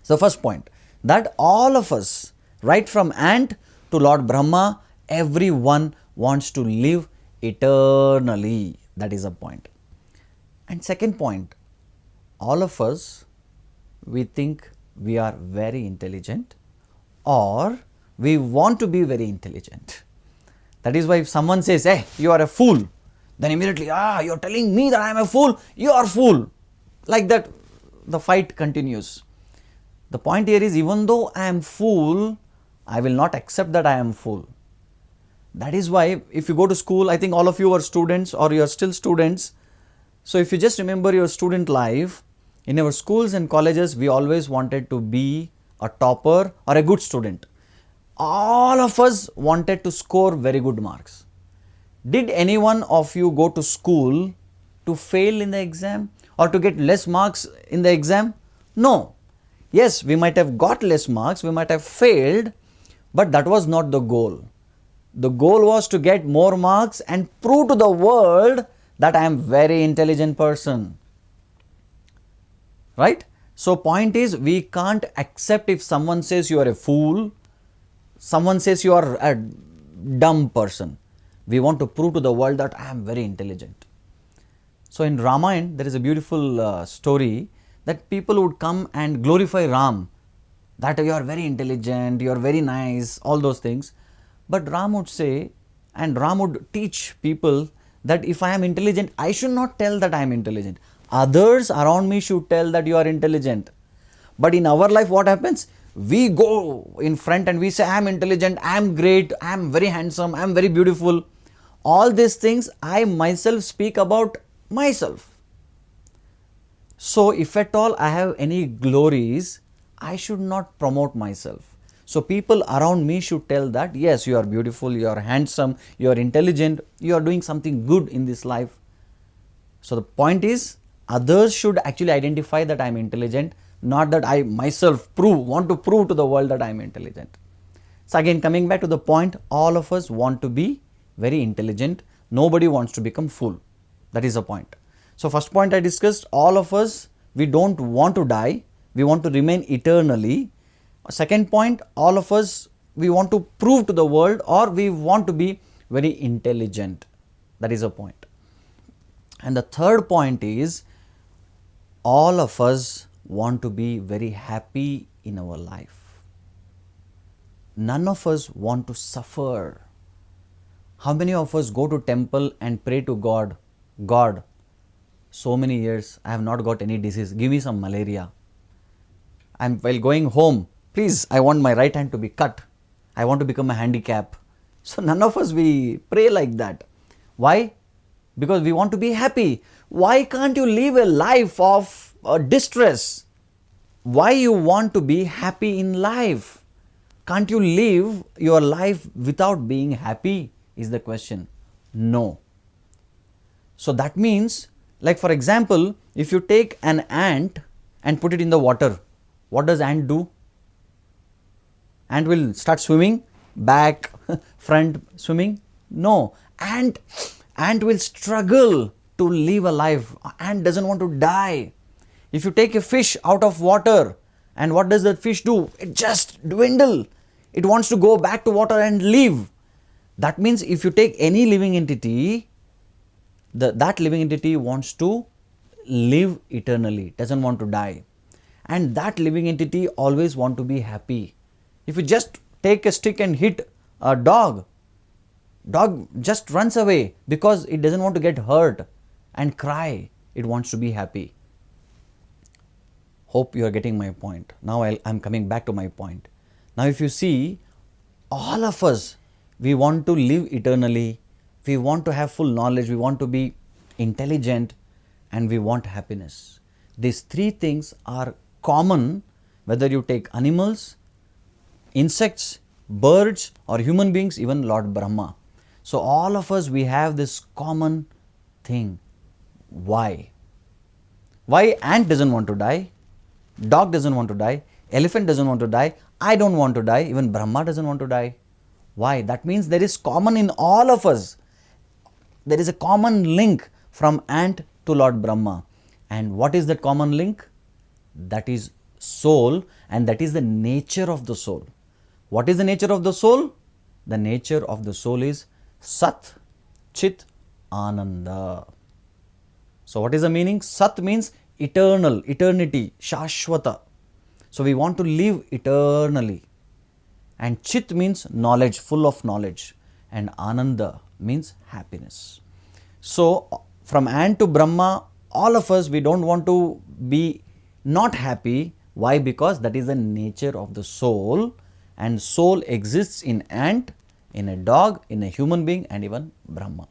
So first point, that all of us, right from ant to Lord Brahma, everyone wants to live eternally. That is a point. And second point, all of us, we think we are very intelligent or we want to be very intelligent. That is why if someone says, hey, you are a fool, then immediately, you are telling me that I am a fool, you are a fool. Like that, the fight continues. The point here is, even though I am fool, I will not accept that I am fool. That is why if you go to school, I think all of you are students or you are still students. So if you just remember your student life, in our schools and colleges, we always wanted to be a topper or a good student. All of us wanted to score very good marks. Did any one of you go to school to fail in the exam or to get less marks in the exam? No. Yes, we might have got less marks, we might have failed, but that was not the goal. The goal was to get more marks and prove to the world that I am very intelligent person. Right? So point is, we can't accept if someone says you are a fool, someone says you are a dumb person. We want to prove to the world that I am very intelligent. So in Ramayana, there is a beautiful story that people would come and glorify Ram, that you are very intelligent, you are very nice, all those things. But Ram would say, and Ram would teach people that if I am intelligent, I should not tell that I am intelligent. Others around me should tell that you are intelligent. But in our life, what happens? We go in front and we say, I am intelligent, I am great, I am very handsome, I am very beautiful. All these things I myself speak about myself. So if at all I have any glories, I should not promote myself. So people around me should tell that, yes, you are beautiful, you are handsome, you are intelligent, you are doing something good in this life. So the point is, others should actually identify that I am intelligent, not that I myself want to prove to the world that I am intelligent. So again, coming back to the point, all of us want to be very intelligent. Nobody wants to become fool. That is the point. So first point I discussed, all of us, we don't want to die. We want to remain eternally. Second point, all of us, we want to prove to the world or we want to be very intelligent. That is a point. And the third point is, all of us want to be very happy in our life. None of us want to suffer. How many of us go to temple and pray to God, God, so many years I have not got any disease, give me some malaria. And while going home, please, I want my right hand to be cut. I want to become a handicap. So none of us, we pray like that. Why? Because we want to be happy. Why can't you live a life of distress? Why you want to be happy in life? Can't you live your life without being happy is the question. No. So that means, like for example, if you take an ant and put it in the water, what does ant do? Ant will start swimming, back, front swimming? No. Ant will struggle to live a life. Ant doesn't want to die. If you take a fish out of water, and what does that fish do? It just dwindle. It wants to go back to water and live. That means if you take any living entity, that living entity wants to live eternally, doesn't want to die. And that living entity always want to be happy. If you just take a stick and hit a dog just runs away because it doesn't want to get hurt and cry. It wants to be happy. Hope you are getting my point. Now I'm coming back to my point. Now if you see, all of us, we want to live eternally, we want to have full knowledge, we want to be intelligent, and we want happiness. These three things are common whether you take animals, insects, birds or human beings, even Lord Brahma. So all of us, we have this common thing. Why? Why ant doesn't want to die? Dog doesn't want to die, elephant doesn't want to die, I don't want to die, even Brahma doesn't want to die. Why? That means there is common in all of us. There is a common link from ant to Lord Brahma. And what is that common link? That is soul, and that is the nature of the soul. What is the nature of the soul? The nature of the soul is Sat, Chit, Ananda. So, what is the meaning? Sat means eternal, eternity, Shashwata. So, we want to live eternally. And Chit means knowledge, full of knowledge. And Ananda means happiness. So, from ant to Brahma, all of us, we don't want to be not happy. Why? Because that is the nature of the soul, and soul exists in ant, in a dog, in a human being, and even Brahma.